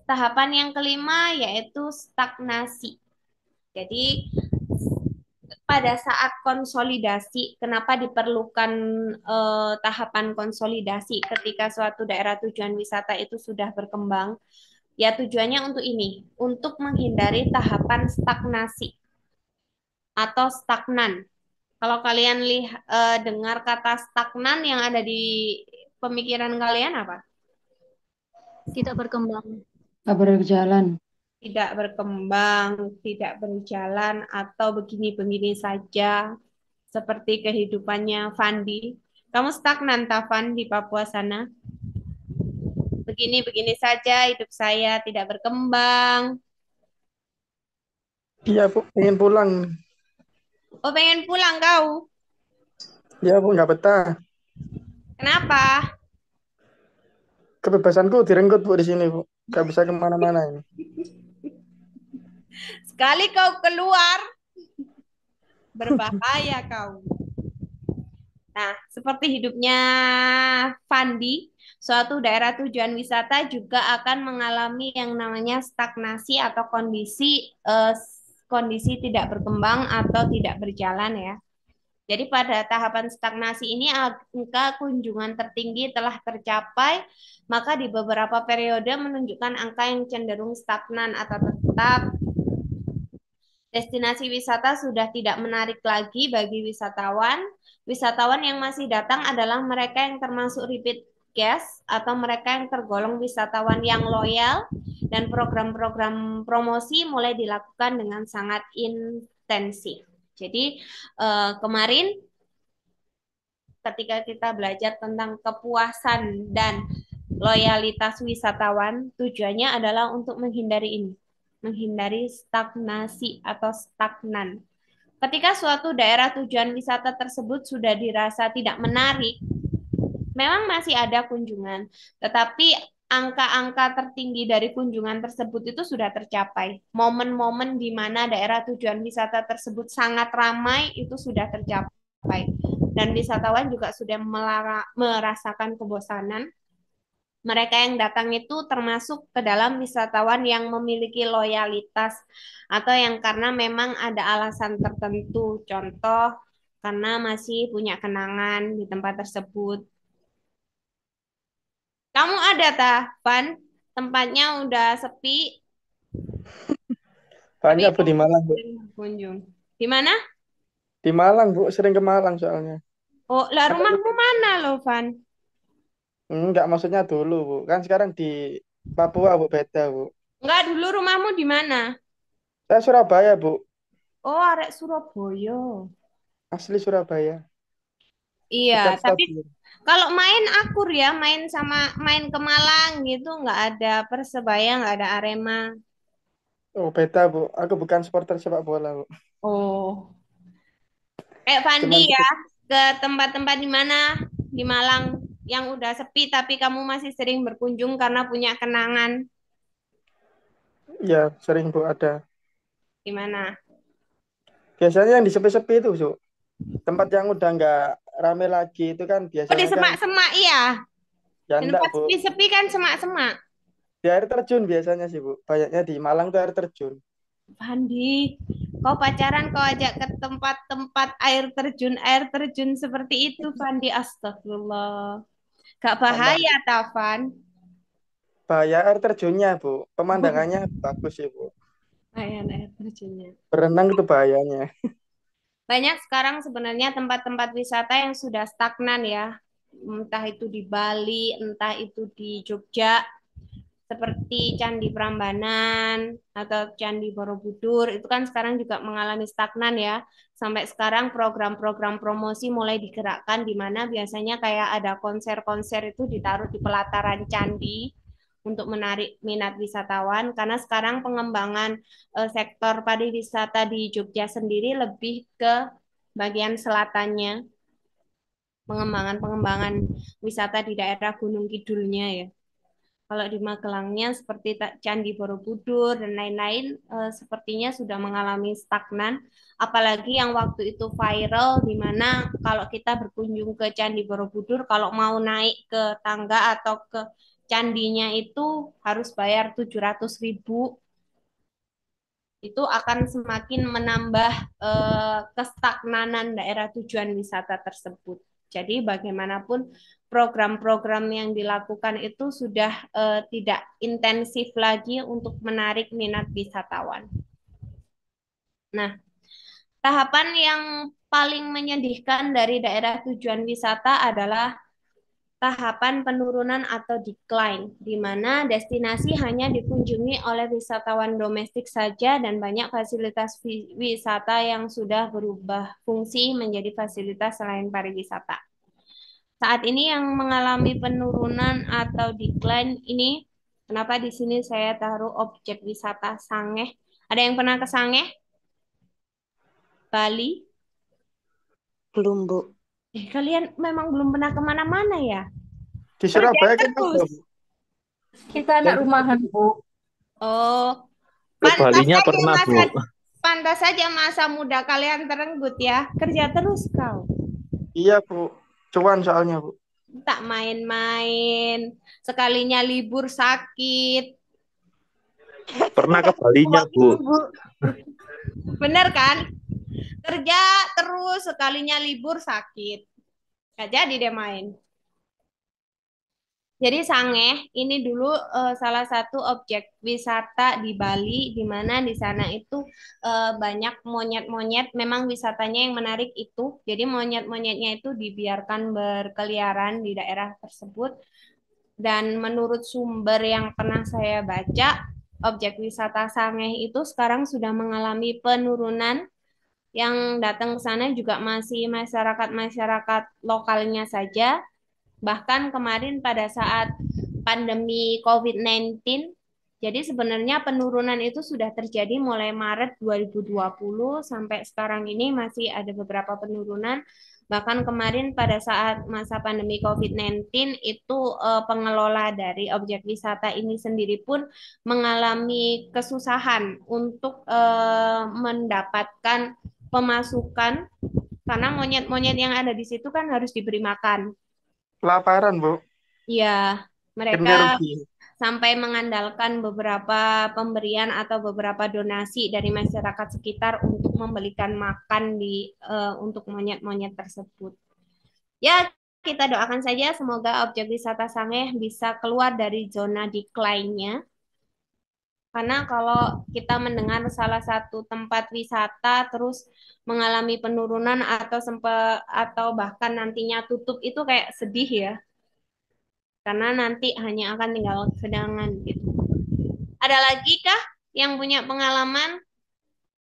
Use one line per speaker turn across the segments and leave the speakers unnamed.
tahapan yang kelima yaitu stagnasi. Jadi pada saat konsolidasi, kenapa diperlukan tahapan konsolidasi ketika suatu daerah tujuan wisata itu sudah berkembang? Ya tujuannya untuk ini, untuk menghindari tahapan stagnasi atau stagnan. Kalau kalian dengar kata stagnan yang ada di pemikiran kalian apa?
Tidak berkembang.
Tak berjalan.
Tidak berkembang, tidak berjalan, atau begini-begini saja, seperti kehidupannya Fandi. Kamu stagnan, Tafan, di Papua sana? Begini-begini saja, hidup saya tidak berkembang.
Iya Bu, pengen pulang.
Oh, pengen pulang kau?
Iya Bu, nggak betah.
Kenapa?
Kebebasanku direnggut Bu di sini Bu. Nggak bisa kemana-mana ini.
Sekali kau keluar, berbahaya kau. Nah, seperti hidupnya Fandi, suatu daerah tujuan wisata juga akan mengalami yang namanya stagnasi atau kondisi tidak berkembang atau tidak berjalan ya. Jadi pada tahapan stagnasi ini angka kunjungan tertinggi telah tercapai, maka di beberapa periode menunjukkan angka yang cenderung stagnan atau tetap. Destinasi wisata sudah tidak menarik lagi bagi wisatawan. Wisatawan yang masih datang adalah mereka yang termasuk repeat guest atau mereka yang tergolong wisatawan yang loyal, dan program-program promosi mulai dilakukan dengan sangat intensif. Jadi kemarin ketika kita belajar tentang kepuasan dan loyalitas wisatawan, tujuannya adalah untuk menghindari ini, menghindari stagnasi atau stagnan. Ketika suatu daerah tujuan wisata tersebut sudah dirasa tidak menarik, memang masih ada kunjungan, tetapi angka-angka tertinggi dari kunjungan tersebut itu sudah tercapai. Momen-momen di mana daerah tujuan wisata tersebut sangat ramai itu sudah tercapai. Dan wisatawan juga sudah merasakan kebosanan. Mereka yang datang itu termasuk ke dalam wisatawan yang memiliki loyalitas atau yang karena memang ada alasan tertentu. Contoh, karena masih punya kenangan di tempat tersebut. Kamu ada tah, Van? Tempatnya udah sepi, tapi
Banyak Bu di
kamu
Malang Bu.
sering berkunjung. Di mana?
Di Malang Bu, sering ke Malang soalnya.
Oh, lah
Ada
rumahmu mana loh, Van?
Enggak, maksudnya dulu Bu. Kan sekarang di Papua Bu, beda Bu.
Enggak, dulu rumahmu di mana?
Saya Surabaya Bu,
Oh, arek Surabaya.
asli Surabaya.
Iya,
Dekat
tapi
stasiun.
kalau main akur ya, main ke Malang gitu, nggak ada Persebaya, nggak ada Arema.
Oh beda Bu, aku bukan supporter sepak bola Bu.
Oh, kayak Fandi
Cuman
ya,
ikut,
ke tempat-tempat di mana di Malang yang udah sepi, tapi kamu masih sering berkunjung karena punya kenangan.
ya sering Bu ada.
Di mana?
Biasanya yang di sepi-sepi itu Bu. Tempat yang udah nggak rame lagi itu kan
Oh, di
biasanya kan
semak-semak iya.
ya
Di
enggak
tempat
Bu.
sepi-sepi kan semak-semak.
Di air terjun biasanya sih Bu. Banyaknya di Malang tuh air terjun.
Fandi, kau pacaran kau ajak ke tempat-tempat air terjun seperti itu, Fandi. Astagfirullah. Gak
Tambah
bahaya, Tavan.
bahaya air terjunnya Bu. Pemandangannya bagus sih Bu.
Bahaya air terjunnya.
Berenang itu bahayanya.
Banyak sekarang sebenarnya tempat-tempat wisata yang sudah stagnan ya. Entah itu di Bali, entah itu di Jogja, seperti Candi Prambanan atau Candi Borobudur, itu kan sekarang juga mengalami stagnan ya. Sampai sekarang program-program promosi mulai digerakkan di mana biasanya kayak ada konser-konser itu ditaruh di pelataran candi untuk menarik minat wisatawan, karena sekarang pengembangan sektor pariwisata di Jogja sendiri lebih ke bagian selatannya, pengembangan-pengembangan wisata di daerah Gunung Kidulnya ya. Kalau di Magelangnya seperti Candi Borobudur dan lain-lain, sepertinya sudah mengalami stagnan. Apalagi yang waktu itu viral, di mana kalau kita berkunjung ke Candi Borobudur, kalau mau naik ke tangga atau ke candinya itu harus bayar 700.000, itu akan semakin menambah kestagnanan daerah tujuan wisata tersebut. Jadi bagaimanapun program-program yang dilakukan itu sudah tidak intensif lagi untuk menarik minat wisatawan. Nah, tahapan yang paling menyedihkan dari daerah tujuan wisata adalah tahapan penurunan atau decline, di mana destinasi hanya dikunjungi oleh wisatawan domestik saja dan banyak fasilitas wisata yang sudah berubah fungsi menjadi fasilitas selain pariwisata. Saat ini yang mengalami penurunan atau decline ini, kenapa di sini saya taruh objek wisata Sangeh? Ada yang pernah ke Sangeh? Bali?
Belum, Bu.
Kalian memang belum pernah kemana-mana ya?
Di
Kerja
Surabaya kan
terus.
ada, Bu.
Kita anak rumahan, Bu.
Oh,
Ke
pantas
Balinya
saja
pernah, Bu.
pantas saja masa muda kalian terenggut ya. Kerja terus kau.
Iya, Bu. Cuan soalnya, Bu.
Tak main-main. Sekalinya libur sakit.
Pernah ke Balinya, Bu.
Bener kan? Kerja terus, sekalinya libur sakit. Gak jadi deh main. Jadi Sangeh ini dulu salah satu objek wisata di Bali, di mana di sana itu banyak monyet-monyet. Memang wisatanya yang menarik itu. Jadi monyet-monyetnya itu dibiarkan berkeliaran di daerah tersebut. Dan menurut sumber yang pernah saya baca, objek wisata Sangeh itu sekarang sudah mengalami penurunan. Yang datang ke sana juga masih masyarakat-masyarakat lokalnya saja. Bahkan kemarin pada saat pandemi COVID-19, jadi sebenarnya penurunan itu sudah terjadi mulai Maret 2020 sampai sekarang ini masih ada beberapa penurunan. Bahkan kemarin pada saat masa pandemi COVID-19 itu pengelola dari objek wisata ini sendiri pun mengalami kesusahan untuk mendapatkan pemasukan karena monyet-monyet yang ada di situ kan harus diberi makan.
Kelaparan, Bu.
Ya,
Gede
mereka
rugi.
sampai mengandalkan beberapa pemberian atau beberapa donasi dari masyarakat sekitar untuk membelikan makan untuk monyet-monyet tersebut. Ya, kita doakan saja semoga objek wisata Sangeh bisa keluar dari zona decline-nya. Karena kalau kita mendengar salah satu tempat wisata terus mengalami penurunan atau bahkan nantinya tutup itu kayak sedih ya. Karena nanti hanya akan tinggal kenangan gitu. Ada lagi kah yang punya pengalaman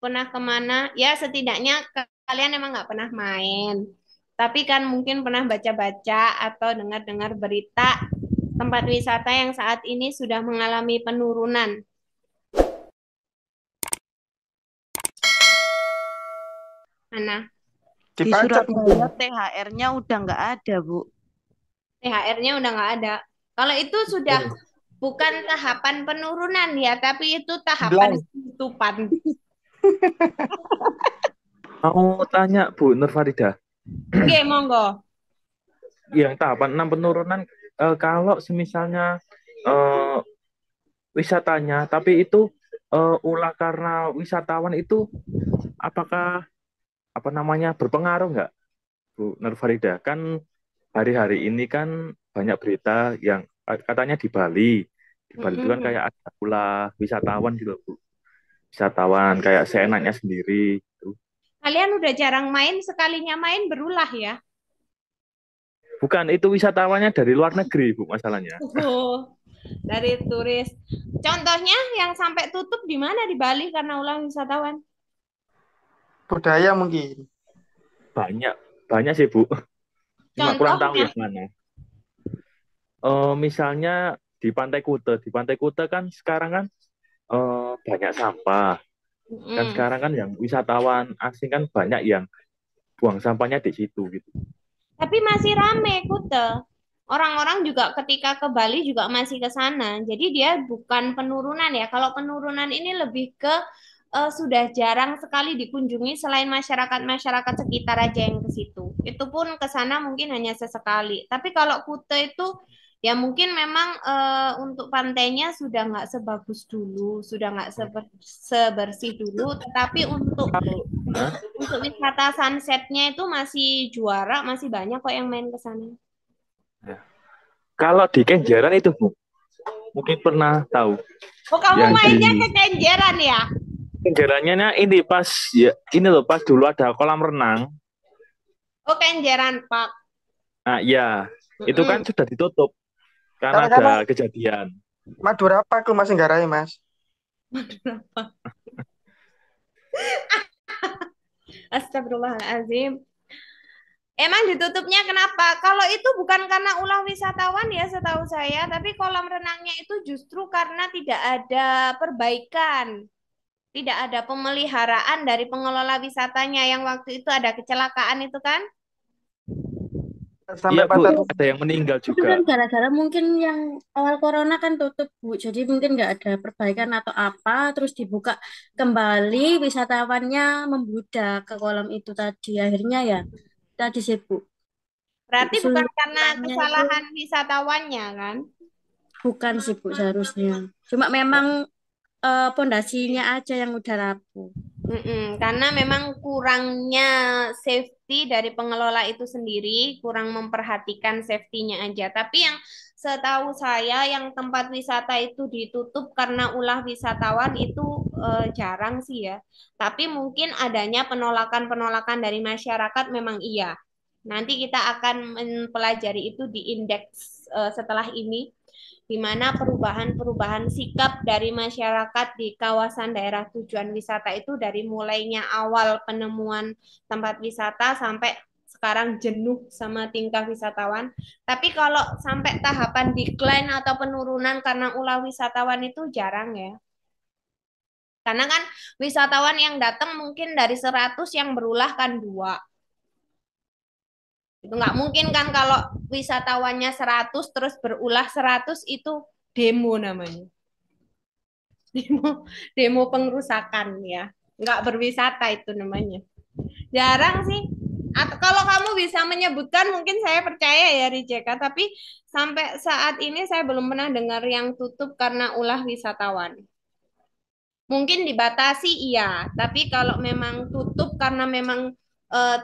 pernah kemana? Ya setidaknya kalian emang nggak pernah main. Tapi kan mungkin pernah baca-baca atau dengar-dengar berita tempat wisata yang saat ini sudah mengalami penurunan. Mana?
Di
Dipajak.
Surabaya THR-nya udah nggak ada, Bu.
THR-nya udah nggak ada. Kalau itu sudah bukan tahapan penurunan ya, tapi itu tahapan penutupan.
Mau tanya, Bu Nurfarida.
Oke, monggo.
Yang tahapan 6 penurunan, kalau semisalnya wisatanya, tapi itu ulah karena wisatawan itu, apakah berpengaruh nggak, Bu Nurfarida? Kan hari-hari ini kan banyak berita yang katanya di Bali itu kan kayak ada ulah wisatawan gitu, Bu. Wisatawan kayak seenaknya sendiri. Gitu.
Kalian udah jarang main, sekalinya main berulah ya?
Bukan, itu wisatawannya dari luar negeri, Bu, masalahnya.
Oh, dari turis. Contohnya yang sampai tutup di mana di Bali karena ulah wisatawan?
Budaya mungkin.
Banyak sih, Bu. Cuma kurang tahu
Contohnya?
yang mana. Misalnya di Pantai Kuta kan sekarang kan banyak sampah. Kan sekarang kan yang wisatawan asing kan banyak yang buang sampahnya di situ gitu.
Tapi masih rame Kuta. Orang-orang juga ketika ke Bali juga masih ke sana. Jadi dia bukan penurunan ya. Kalau penurunan ini lebih ke sudah jarang sekali dikunjungi selain masyarakat-masyarakat sekitar aja yang ke situ. Itu pun ke sana mungkin hanya sesekali. Tapi kalau Kuta itu Ya mungkin memang untuk pantainya sudah nggak sebagus dulu, sudah nggak sebersih dulu, tetapi
Hah?
untuk wisata sunsetnya itu masih juara, masih banyak kok yang main ke sana.
Kalau di Kenjeran itu, Bu, mungkin pernah tahu.
Oh, kamu
Yang di
mainnya ke Kenjeran ya?
Kenjerannya ini pas ya ini loh pas dulu ada kolam renang.
Oh, Kenjeran Park.
Nah, ya, itu kan sudah ditutup karena
Sama-sama
ada kejadian.
Madura apa aku masih nggarai, Mas?
Astagfirullahaladzim. Emang ditutupnya kenapa? Kalau itu bukan karena ulah wisatawan ya setahu saya, tapi kolam renangnya itu justru karena tidak ada perbaikan, tidak ada pemeliharaan dari pengelola wisatanya yang waktu itu ada kecelakaan itu kan?
Sampai
Iya, Bu,
patah.
ada yang meninggal
Itu kan
juga.
gara-gara mungkin yang awal corona kan tutup, Bu. Jadi mungkin nggak ada perbaikan atau apa, terus dibuka kembali, wisatawannya membludak ke kolam itu tadi. Akhirnya ya tadi sih, Bu.
Berarti bukan karena
Kesulitannya itu
kesalahan wisatawannya kan?
bukan sih, Bu, seharusnya. Cuma memang pondasinya aja yang udah rapuh.
Karena memang kurangnya safety dari pengelola itu sendiri, kurang memperhatikan safety-nya aja. Tapi yang setahu saya yang tempat wisata itu ditutup karena ulah wisatawan itu jarang sih ya. Tapi mungkin adanya penolakan-penolakan dari masyarakat memang iya. Nanti kita akan mempelajari itu di indeks setelah ini di mana perubahan-perubahan sikap dari masyarakat di kawasan daerah tujuan wisata itu dari mulainya awal penemuan tempat wisata sampai sekarang jenuh sama tingkah wisatawan. Tapi kalau sampai tahapan decline atau penurunan karena ulah wisatawan itu jarang ya. Karena kan wisatawan yang datang mungkin dari 100 yang berulah kan 2. Itu nggak mungkin kan kalau wisatawannya 100 terus berulah 100 itu demo namanya. Demo pengerusakan ya. Nggak berwisata itu namanya. Jarang sih. Atau kalau kamu bisa menyebutkan mungkin saya percaya ya Rijeka, tapi sampai saat ini saya belum pernah dengar yang tutup karena ulah wisatawan. Mungkin dibatasi iya, tapi kalau memang tutup karena memang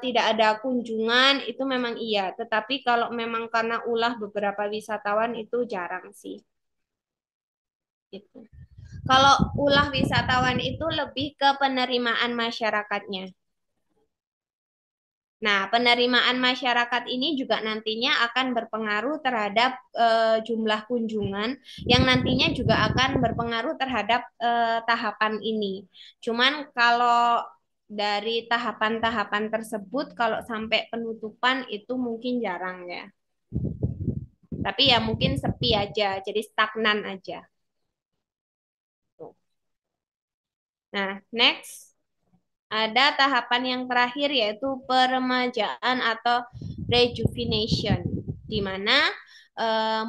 tidak ada kunjungan itu memang iya. Tetapi kalau memang karena ulah beberapa wisatawan itu jarang sih. Gitu. Kalau ulah wisatawan itu lebih ke penerimaan masyarakatnya. Nah, penerimaan masyarakat ini juga nantinya akan berpengaruh terhadap jumlah kunjungan yang nantinya juga akan berpengaruh terhadap tahapan ini. Cuman kalau dari tahapan-tahapan tersebut, kalau sampai penutupan itu mungkin jarang ya. Tapi ya mungkin sepi aja, jadi stagnan aja. Nah, next. Ada tahapan yang terakhir yaitu peremajaan atau rejuvenation, di mana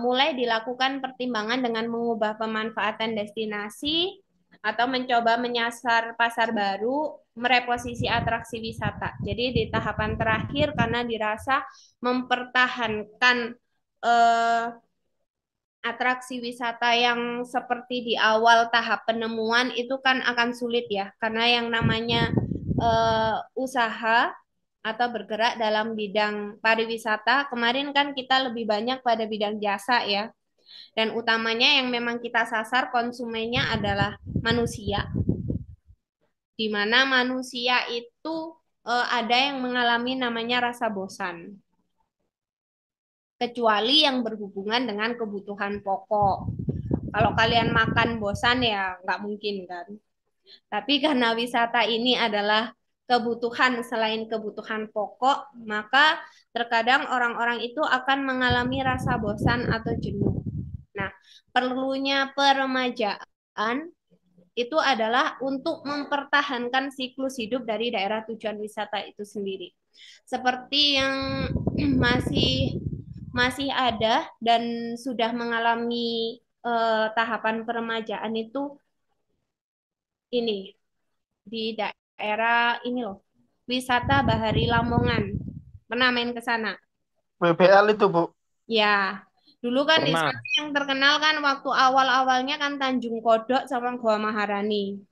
mulai dilakukan pertimbangan dengan mengubah pemanfaatan destinasi atau mencoba menyasar pasar baru, mereposisi atraksi wisata. Jadi di tahapan terakhir karena dirasa mempertahankan atraksi wisata yang seperti di awal tahap penemuan itu kan akan sulit ya, karena yang namanya usaha atau bergerak dalam bidang pariwisata, kemarin kan kita lebih banyak pada bidang jasa ya, dan utamanya yang memang kita sasar konsumennya adalah manusia, di mana manusia itu ada yang mengalami namanya rasa bosan. Kecuali yang berhubungan dengan kebutuhan pokok. Kalau kalian makan bosan ya nggak mungkin kan. Tapi karena wisata ini adalah kebutuhan selain kebutuhan pokok, maka terkadang orang-orang itu akan mengalami rasa bosan atau jenuh. Nah, perlunya peremajaan itu adalah untuk mempertahankan siklus hidup dari daerah tujuan wisata itu sendiri. Seperti yang masih ada dan sudah mengalami tahapan peremajaan itu ini di daerah ini loh, wisata Bahari Lamongan. Pernah main ke sana?
WBL itu, Bu.
Ya, Dulu kan di
Pernah.
sana yang terkenal kan waktu awal-awalnya kan Tanjung Kodok sama Gua Maharani.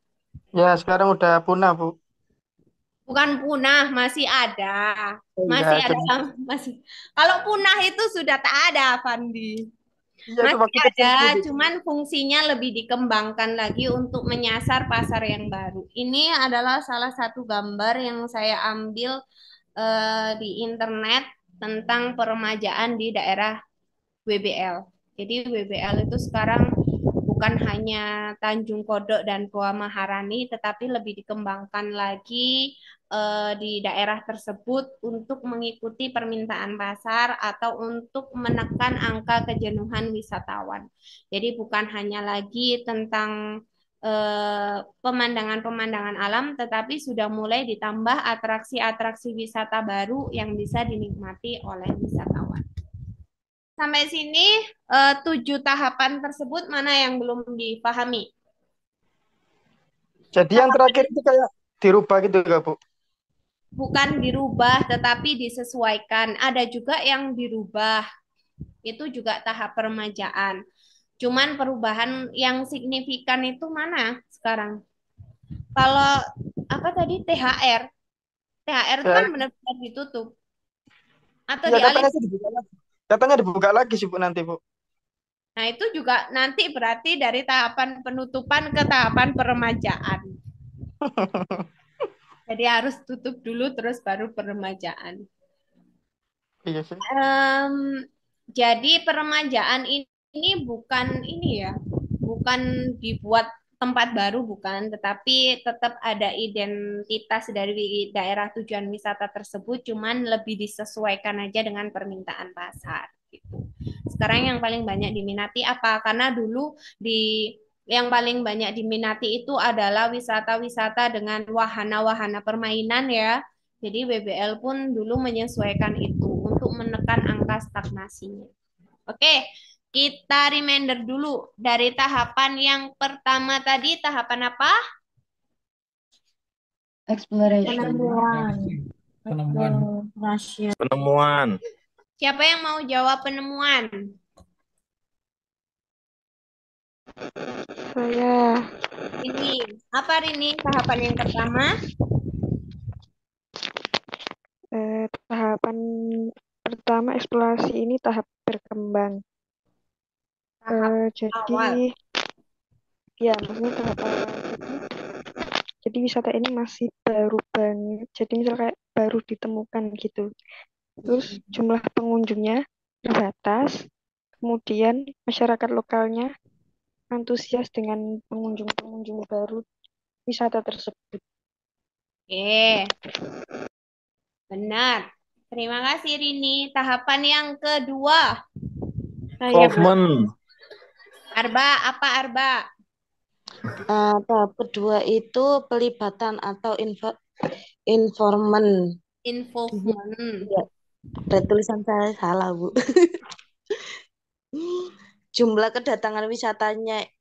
Ya, sekarang udah punah, Bu.
Bukan punah, masih ada.
Oh,
Masih
iya,
ada, masih. Kalau punah itu sudah tak ada, Fandi.
iya itu
Masih
waktu kecil, Bu.
ada, cuman fungsinya lebih dikembangkan lagi untuk menyasar pasar yang baru. Ini adalah salah satu gambar yang saya ambil di internet tentang peremajaan di daerah WBL. Jadi WBL itu sekarang bukan hanya Tanjung Kodok dan Goa Maharani, tetapi lebih dikembangkan lagi di daerah tersebut untuk mengikuti permintaan pasar atau untuk menekan angka kejenuhan wisatawan. Jadi bukan hanya lagi tentang pemandangan-pemandangan alam, tetapi sudah mulai ditambah atraksi-atraksi wisata baru yang bisa dinikmati oleh wisatawan. Sampai sini 7 tahapan tersebut mana yang belum dipahami?
Jadi yang terakhir itu kayak dirubah gitu nggak, Bu?
Bukan dirubah, tetapi disesuaikan. Ada juga yang dirubah. Itu juga tahap peremajaan. Cuman perubahan yang signifikan itu mana sekarang? Kalau apa tadi THR? THR itu
Ya,
kan benar-benar ditutup atau
ya
dialih.
katanya sih dibuka lagi. Katanya dibuka lagi sih, Bu, nanti, Bu.
Nah, itu juga nanti berarti dari tahapan penutupan ke tahapan peremajaan. Jadi harus tutup dulu terus baru peremajaan.
Iya sih.
Jadi peremajaan ini bukan ini ya, bukan dibuat tempat baru bukan, tetapi tetap ada identitas dari daerah tujuan wisata tersebut, cuman lebih disesuaikan aja dengan permintaan pasar gitu. Sekarang yang paling banyak diminati apa? Karena dulu yang paling banyak diminati itu adalah wisata-wisata dengan wahana-wahana permainan ya. Jadi WBL pun dulu menyesuaikan itu untuk menekan angka stagnasinya. Oke, kita reminder dulu dari tahapan yang pertama tadi, tahapan apa?
Exploration.
Penemuan.
Penemuan.
Siapa yang mau jawab penemuan?
Saya
Ini, apa ini tahapan yang pertama?
tahapan pertama eksplorasi ini tahap berkembang.
Tahap
Jadi
awal.
ya maksudnya tahap awal. Jadi wisata ini masih baru banget. Jadi misal kayak baru ditemukan gitu. Terus jumlah pengunjungnya terbatas. Kemudian masyarakat lokalnya antusias dengan pengunjung-pengunjung baru wisata tersebut.
Oke, benar. Terima kasih Rini. Tahapan yang kedua.
Involvement.
Arba, apa Arba?
Tahap kedua itu pelibatan atau informan.
Involvement.
Ya, ada tulisan saya salah, Bu. Jumlah kedatangan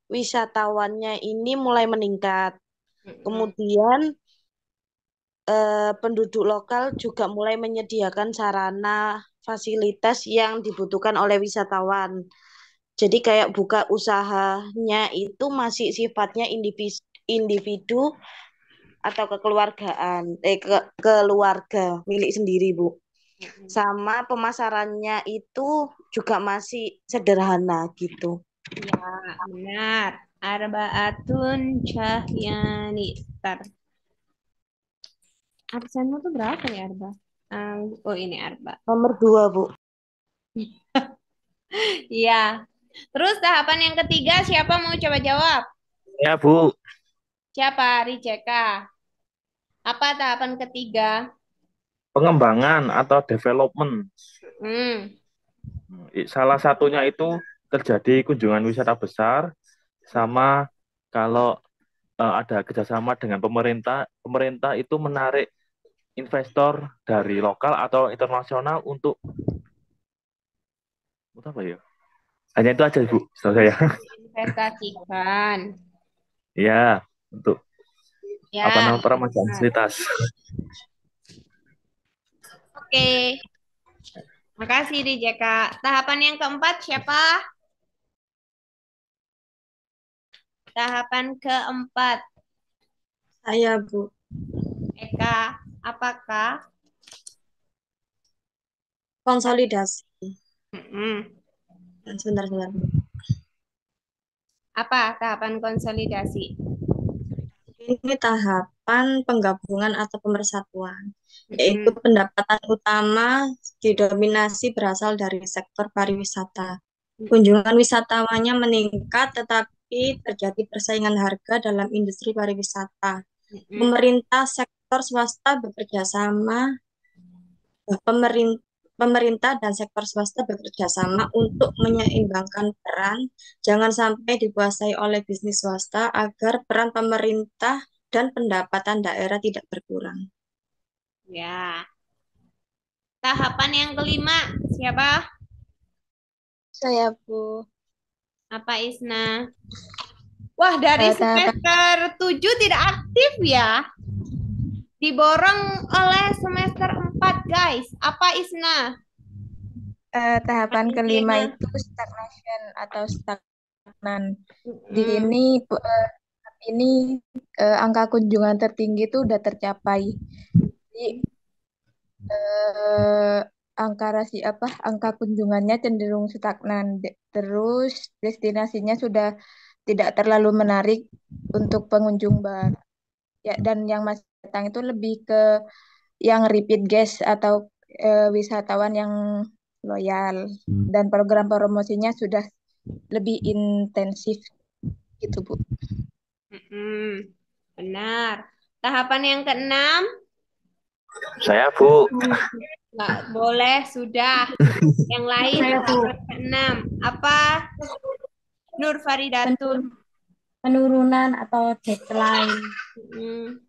wisatawannya ini mulai meningkat. Kemudian penduduk lokal juga mulai menyediakan sarana fasilitas yang dibutuhkan oleh wisatawan. Jadi kayak buka usahanya itu masih sifatnya individu atau kekeluargaan, keluarga milik sendiri, Bu. Sama pemasarannya itu juga masih sederhana gitu.
Ya, benar. Arbaatun Cahyani. Absenmu tuh berapa ya Arba? Oh ini Arba.
Nomor 2, Bu.
Iya. Terus tahapan yang ketiga siapa mau coba jawab?
Ya, Bu.
Siapa? Rijeka. Apa tahapan ketiga?
Pengembangan atau development. Salah satunya itu terjadi kunjungan wisata besar, sama kalau ada kerjasama dengan pemerintah itu menarik investor dari lokal atau internasional untuk apa ya? Hanya itu aja, Bu, setahu saya.
Investasikan.
Ya, untuk
Ya.
apa namanya peremajaan fasilitas.
Oke. Makasih DJK. Tahapan yang keempat siapa? Tahapan keempat.
Saya, Bu.
Eka, apakah?
Konsolidasi.
Mm-mm.
Sebentar.
Apa tahapan konsolidasi?
Ini tahapan penggabungan atau pemersatuan,
Mm-mm.
yaitu pendapatan utama didominasi berasal dari sektor pariwisata. Kunjungan wisatawannya meningkat, tetapi terjadi persaingan harga dalam industri pariwisata.
Mm-mm.
Pemerintah sektor swasta bekerja sama, pemerintah dan sektor swasta bekerja sama untuk menyeimbangkan peran, jangan sampai dikuasai oleh bisnis swasta agar peran pemerintah dan pendapatan daerah tidak berkurang.
Ya. Tahapan yang kelima, siapa?
Saya, Bu.
Apa Isna? Wah, dari
Tahapan
semester 7 tidak aktif ya. Diborong oleh semester 4, guys. Apa Isna?
tahapan kelima
Panitianya.
itu stagnation atau stagnan. Di
Mm-mm.
ini angka kunjungan tertinggi itu udah tercapai. Jadi eh, angka kunjungannya cenderung stagnan. Terus destinasinya sudah tidak terlalu menarik untuk pengunjung baru. Ya, dan yang masih datang itu lebih ke yang repeat guest atau wisatawan yang loyal. Dan program promosinya sudah lebih intensif gitu, Bu.
Mm-mm. Benar. Tahapan yang keenam,
Saya, Bu.
nggak boleh, sudah. Yang lain,
Saya, Bu.
tahapan keenam. Apa? Nur Faridatun.
Penurunan atau deadline.
Mm.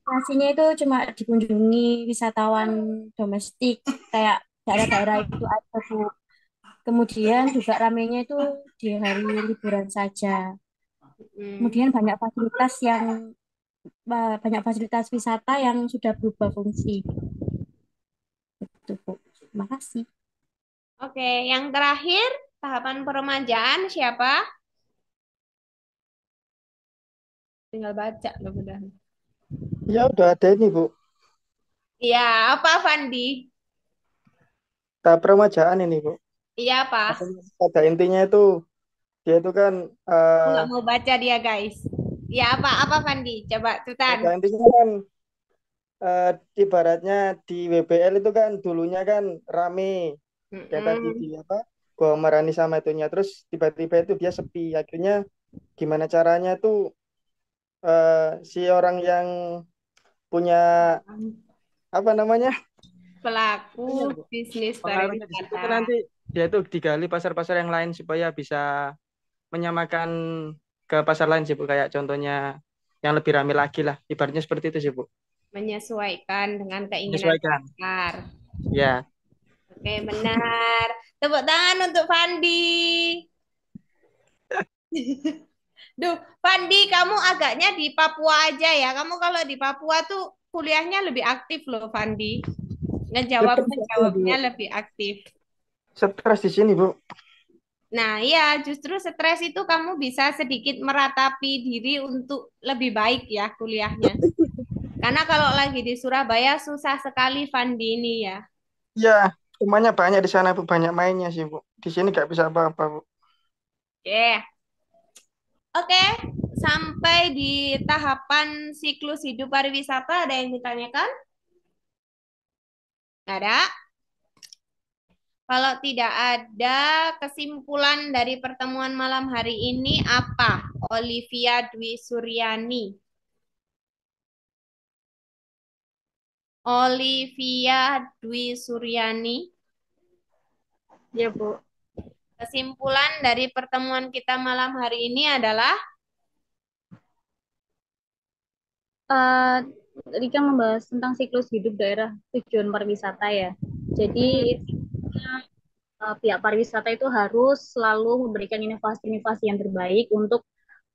Destinasinya itu cuma dikunjungi wisatawan domestik, kayak daerah-daerah itu aja, Bu. Kemudian juga ramainya itu di hari liburan saja.
Mm.
Kemudian banyak fasilitas wisata yang sudah berubah fungsi. Itu, Bu. Terima kasih.
Oke, yang terakhir, tahapan peremajaan siapa? Tinggal baca loh, udah.
Ya udah ada ini Bu.
Iya, apa Fandi?
Tahap peremajaan ini Bu.
Iya, apa?
Pada intinya itu dia itu kan
Aku nggak mau baca dia, guys. Ya, apa Fandi? Coba,
pada
Tutan.
intinya kan ibaratnya di WBL itu kan dulunya kan rame kayak tadi di
Mm-mm.
apa Gua Marani sama itunya terus tiba-tiba itu dia sepi akhirnya gimana caranya tuh si orang yang punya apa namanya
Pelaku
itunya, Bu,
bisnis
pengaruhnya di situ
pariwisata.
kan nanti dia tuh digali pasar-pasar yang lain supaya bisa menyamakan ke pasar lain sih Bu kayak contohnya yang lebih rame lagi lah ibaratnya seperti itu sih Bu
Menyesuaikan dengan keinginan
menyesuaikan
pasar.
ya.
Oke, benar. Tepuk tangan untuk Fandi. Duh, Fandi, kamu agaknya di Papua aja ya. Kamu kalau di Papua tuh kuliahnya lebih aktif loh, Fandi.
Stres di sini, Bu.
Ngejawabnya lebih aktif.
Stres di sini Bu.
Nah, iya, justru stres itu kamu bisa sedikit meratapi diri untuk lebih baik ya kuliahnya. Karena kalau lagi di Surabaya susah sekali Fandi ini ya.
Ya, rumahnya banyak di sana Bu, banyak mainnya sih Bu. Di sini nggak bisa apa-apa Bu.
Oke. Oke, sampai di tahapan siklus hidup pariwisata ada yang ditanyakan? Nggak ada? Kalau tidak ada kesimpulan dari pertemuan malam hari ini apa? Olivia Dwi Suryani. Olivia Dwi Suryani.
Ya, Bu.
Kesimpulan dari pertemuan kita malam hari ini adalah
Eh, Tadi kan membahas tentang siklus hidup daerah tujuan pariwisata ya. Jadi intinya, pihak pariwisata itu harus selalu memberikan inovasi-inovasi yang terbaik untuk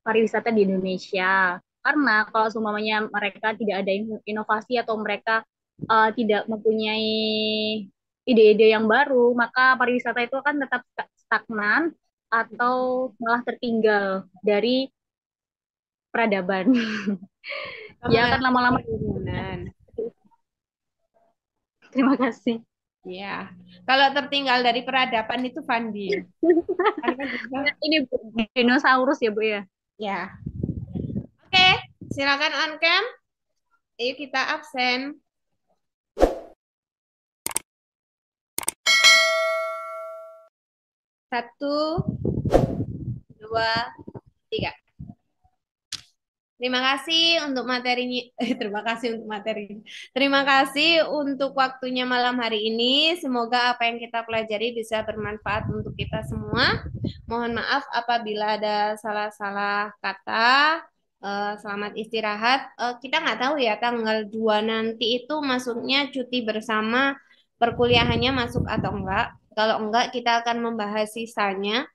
pariwisata di Indonesia. Karena kalau semuanya mereka tidak ada inovasi atau mereka tidak mempunyai ide-ide yang baru, maka pariwisata itu akan tetap stagnan atau malah tertinggal dari peradaban. Ya akan lama-lama. Terima kasih.
Ya, kalau tertinggal dari peradaban itu Fandi.
Ini dinosaurus ya Bu ya.
Ya. Oke, silakan on cam. Ayo kita absen. 1, 2, 3. Terima kasih untuk materinya. Terima kasih untuk materi. Terima kasih untuk waktunya malam hari ini. Semoga apa yang kita pelajari bisa bermanfaat untuk kita semua. Mohon maaf apabila ada salah-salah kata. Selamat istirahat. Kita nggak tahu ya tanggal 2 nanti itu masuknya cuti bersama, perkuliahannya masuk atau enggak. Kalau enggak, kita akan membahas sisanya.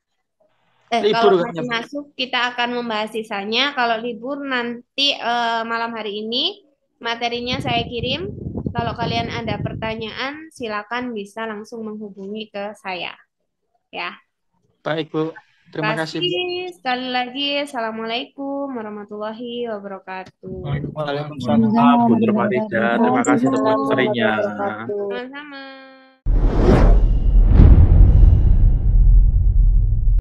Kalau masih masuk, kita akan membahas sisanya. Kalau libur nanti malam hari ini, materinya saya kirim. Kalau kalian ada pertanyaan, silakan bisa langsung menghubungi ke saya. Ya.
Baik, Bu. Terima kasih.
Sekali lagi, Assalamualaikum warahmatullahi wabarakatuh.
Waalaikumsalam. Bu Nur Farida, terima kasih untuk materinya.
Sama-sama.